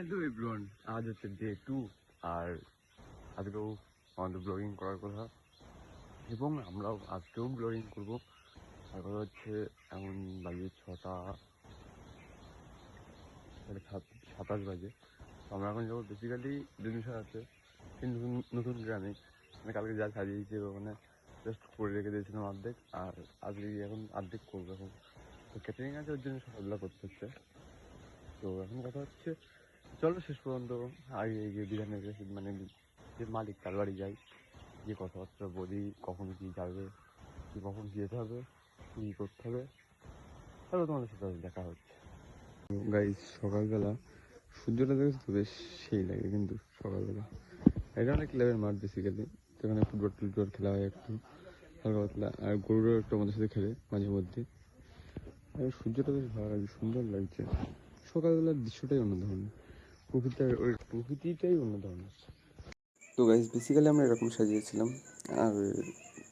Hello everyone, আজ হচ্ছে day 2 আর আজকেও আমাদের ব্লগিং করার কথা এবং আমরাও আজকেও ব্লগিং করবো। আর কথা হচ্ছে এখন বাজে 6:27 বাজে। তো আমরা এখন যাবো বেসিক্যালি দুদিন আছে কিন্তু নতুন গ্রামে, মানে কালকে যা সাজিয়েছি ওখানে জাস্ট করে রেখে দিয়েছিলাম অর্ধেক, আর আজকে এখন অর্ধেক করবো। এখন তো ক্যাটারিং আছে, ওর জন্য সকালবেলা করতে হচ্ছে। তো এখন কথা হচ্ছে চলো শেষ পর্যন্ত আগে এগিয়ে বিধানের মানে যে মালিক তার বাড়ি যাই, গিয়ে কথাবার্তা বলি কখন কী যাবে, কি কখন কী যেতে হবে, কী করতে হবে, তারপর তোমাদের সাথে দেখা হচ্ছে। গাইস সকালবেলা সূর্যটা দেখেছো তো, বেশ সেই লাগে কিন্তু সকালবেলা। এটা অনেক লেভেল মাঠ বেসিক্যালি, সেখানে ফুটবল খেলা হয় একটু হালকা পাতলা, আর গরুরও একটু আমাদের সাথে খেলে মাঝে মধ্যে। আর সূর্যটা বেশ ভালো লাগছে, সুন্দর লাগছে। সকালবেলার দৃশ্যটাই অন্য ধরনের, প্রকৃতিটাই অন্য ধরনের। তো গাইজ বেসিক্যালি আমরা এরকম সাজিয়েছিলাম, আর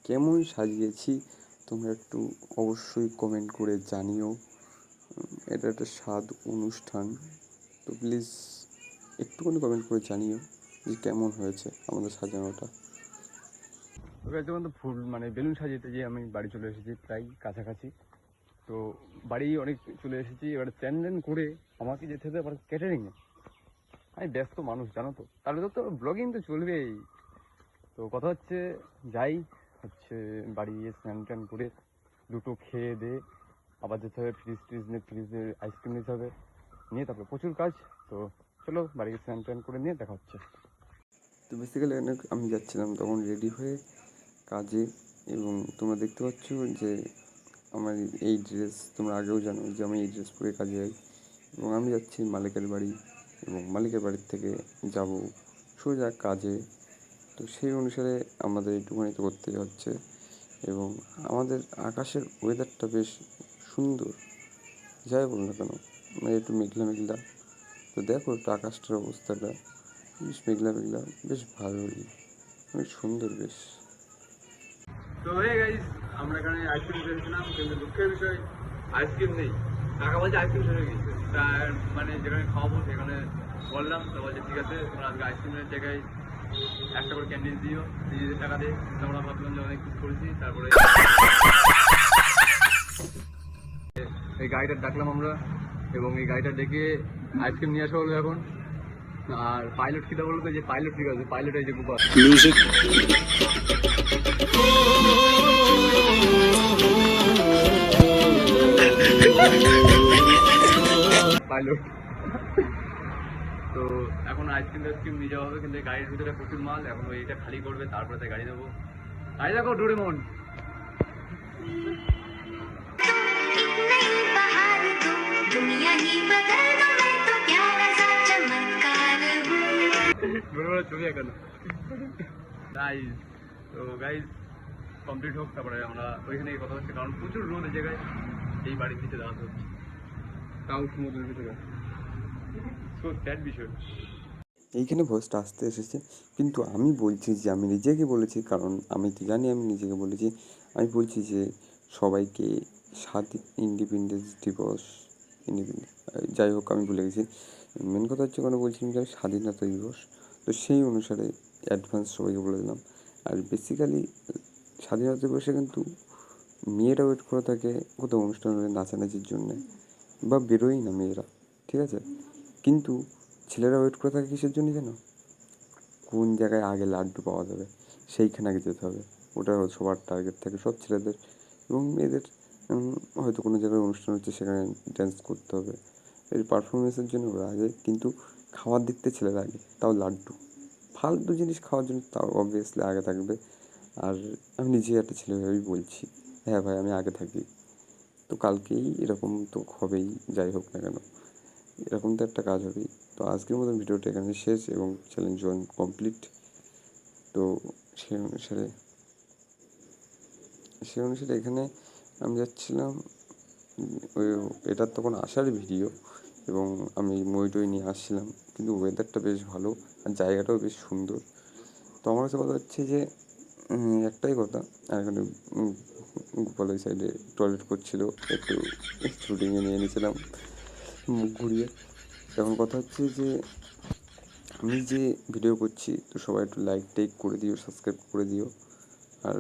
কেমন সাজিয়েছি তোমরা একটু অবশ্যই কমেন্ট করে জানিও। এটা একটা স্বাদ অনুষ্ঠান, তো প্লিজ একটুখানি কমেন্ট করে জানিও যে কেমন হয়েছে আমাদের সাজানোটা। তো ফুল মানে বেলুন সাজিয়ে যে আমি বাড়ি চলে এসেছি প্রায় কাছাকাছি। তো বাড়ি অনেক চলে এসেছি, এবার স্ট্যান্ড করে আমাকে যেতে হবে আবার ক্যাটারিংয়ে। আমি ব্যস্ত মানুষ জানো তো, তাহলে তো ব্লগিং তো চলবেই। তো কথা হচ্ছে যাই হচ্ছে বাড়ি গিয়ে স্নান টান করে দুটো খেয়ে দিয়ে আবার যেতে হবে ফ্রিজে আইসক্রিম নিতে হবে, নিয়ে তারপরে প্রচুর কাজ। তো চলো বাড়ি গিয়ে স্নান টান করে নিয়ে দেখা হচ্ছে। তো বেসিক্যালি আমি যাচ্ছিলাম তখন রেডি হয়ে কাজে, এবং তোমরা দেখতে পাচ্ছ যে আমার এই ড্রেস, তোমরা আগেও জানো যে আমি এই ড্রেস পরে কাজে যাই, এবং আমি যাচ্ছি মালিকের বাড়ি, এবং মালিকের বাড়ির থেকে যাব সোজা কাজে। তো সেই অনুসারে আমাদের একটুখানি তো করতেই হচ্ছে, এবং আমাদের আকাশের ওয়েদারটা বেশ সুন্দর, যাই বল না কেন, মানে একটু মেঘলা মেঘলা। তো দেখো একটু আকাশটার অবস্থাটা, বেশ মেঘলা মেঘলা, বেশ ভালোই, অনেক সুন্দর বেশ। তো গাইস আমরা এখানে আইসক্রিম খেয়েছিলাম, কিন্তু দুঃখের বিষয় আইসক্রিম নেই। টাকা বলছে আইসক্রিম শেষ হয়ে গেছে, তার মানে যেখানে খাওয়াবো সেখানে বললাম, তো বলছে ঠিক আছে তোমরা আজকে আইসক্রিমের জায়গায় একটা করে ক্যান্ডিল দিও, নিজেদের টাকা দিয়ে। আমরা ভাবলাম যে অনেক কিছু করেছি। তারপরে এই গাড়িটা ডাকলাম আমরা, এবং এই গাড়িটা ডেকে আইসক্রিম নিয়ে আসা হলো এখন। আর পাইলট কিটা বলতো, যে পাইলট ঠিক আছে, পাইলট এই যে গোপাল মিউজিক। পাইলট। তো এখন আইসক্রিম নিয়ে যাওয়া হবে, কিন্তু গাড়ির ভিতরে প্রচুর মাল, এখন এইটা খালি করবে তারপরে তাই গাড়ি দেবো। গাড়ি দেখো ডোরেমন। ছবি এখানে তাই। তো গাইজ কমপ্লিট হোক, তারপরে আমরা ওইখানে কথা হচ্ছে, কারণ প্রচুর রোদ এই জায়গায়, এই বাড়ির নিচে দাঁড়াতে হচ্ছে, তাও সমুদ্রের ভিতরে। সো দ্যাট বিষয় এইখানে ভয়েসটা আসতে এসেছে, কিন্তু আমি বলছি যে আমি নিজেকে বলেছি, কারণ আমি তো জানি আমি নিজেকে বলেছি। আমি বলছি যে সবাইকে স্বাধীন ইন্ডিপেন্ডেন্স দিবস, যাই হোক আমি ভুলে গেছি। মেন কথা হচ্ছে কোনো বলছিলাম যে স্বাধীনতা দিবস, তো সেই অনুসারে অ্যাডভান্স সবাইকে বলে দিলাম। আর বেসিক্যালি স্বাধীনতা দিবসে কিন্তু মেয়েরা ওয়েট করে থাকে কোথাও অনুষ্ঠান হলে নাচানাচির জন্যে, বা বেরোই না মেয়েরা, ঠিক আছে, কিন্তু ছেলেরা ওয়েট করে থাকে কিসের জন্য জানো? কোন জায়গায় আগে লাড্ডু পাওয়া যাবে সেইখানে আগে যেতে হবে, ওটা সবার টার্গেট থাকে সব ছেলেদের এবং মেয়েদের। হয়তো কোনো জায়গায় অনুষ্ঠান হচ্ছে সেখানে ড্যান্স করতে হবে, এই পারফরমেন্সের জন্য ওরা আগে, কিন্তু খাওয়ার দিক থেকে ছেলেরা আগে, তাও লাড্ডু ফালতু জিনিস খাওয়ার জন্য তাও অবভিয়াসলি আগে থাকবে। আর আমি নিজেই একটা ছেলে ভেবেই বলছি, হ্যাঁ ভাই আমি আগে থাকি। তো কালকেই এরকম তো হবেই, যাই হোক না কেন এরকম তো একটা কাজ হবেই। তো আজকের মতন ভিডিওটা এখানে শেষ, এবং চ্যালেঞ্জ জয়েন কমপ্লিট। তো সে অনুসারে এখানে আমি যাচ্ছিলাম, ওই এটার তখন আসার ভিডিও, এবং আমি মই টই নিয়ে আসছিলাম, কিন্তু ওয়েদারটা বেশ ভালো আর জায়গাটাও বেশ সুন্দর। তো আমার কাছে কথা হচ্ছে যে একটাই কথা, আর এখানে গোপাল ওই সাইডে টয়লেট করছিল, একটু শুটিংয়ে নিয়ে নিয়েছিলাম মুখ ঘুরিয়ে। এখন কথা হচ্ছে যে আমি যে ভিডিও করছি তো সবাই একটু লাইক টাইক করে দিও, সাবস্ক্রাইব করে দিও। আর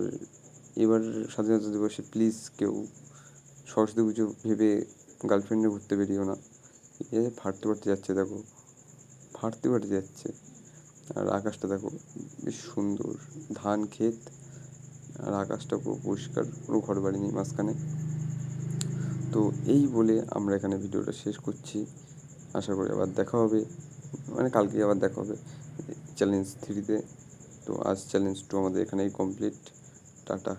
এবার স্বাধীনতা দিবসে প্লিজ কেউ সরস্বতী পুজো ভেবে গার্লফ্রেন্ডে ঘুরতে বেরিও না। ফাটতে ফাটতে যাচ্ছে, দেখো ফাটতে ফাটতে যাচ্ছে। আর আকাশটা দেখো বেশ সুন্দর, ধান ক্ষেত আর আকাশটা পুরো পরিষ্কার, কোনো ঘর বাড়ি নেই মাঝখানে। তো এই বলে আমরা এখানে ভিডিওটা শেষ করছি। আশা করি আবার দেখা হবে, মানে কালকে আবার দেখা হবে চ্যালেঞ্জ 3-তে। তো আজ চ্যালেঞ্জ 2 আমাদের এখানেই কমপ্লিট। টাটা।